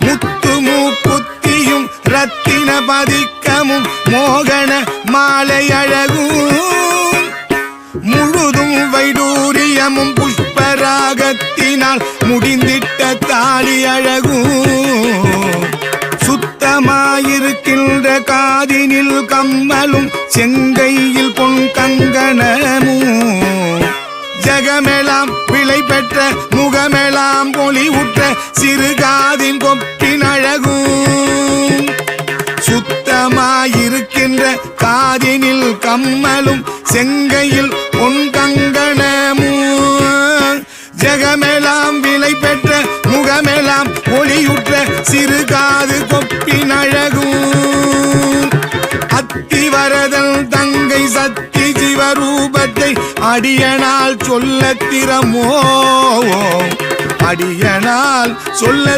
முத்து மூக்குத்தியும் ரத்தின பதிக்கமும் மோகன மாலை அழகும் முழுதும் வைடூரியமும் புஷ்பராகத்தினால் முடிந்திட்ட தாலி அழகும் சுத்தமாயிருக்கின்ற காதினில் கம்மலும் செங்கையில் பொன் கங்கணமும் ஜகமெல்லாம் விளை பெற்ற முகமெல்லாம் பொலிவுற்ற சிறுகாதின் கொப்பின் அழகும் சுத்தமாயிருக்கின்ற காதினில் கம்மலும் செங்கையில் பொன் கங்கணமும் ஜகமெல்லாம் விளை பெற்ற முகமெல்லாம் ஒளியுற்ற சிறுகாது கொப்பின் அழகும் அத்திவரதன் தங்கை சக்தி சிவரூபத்தை அடியனால் சொல்ல திறமோ அடியனால் சொல்ல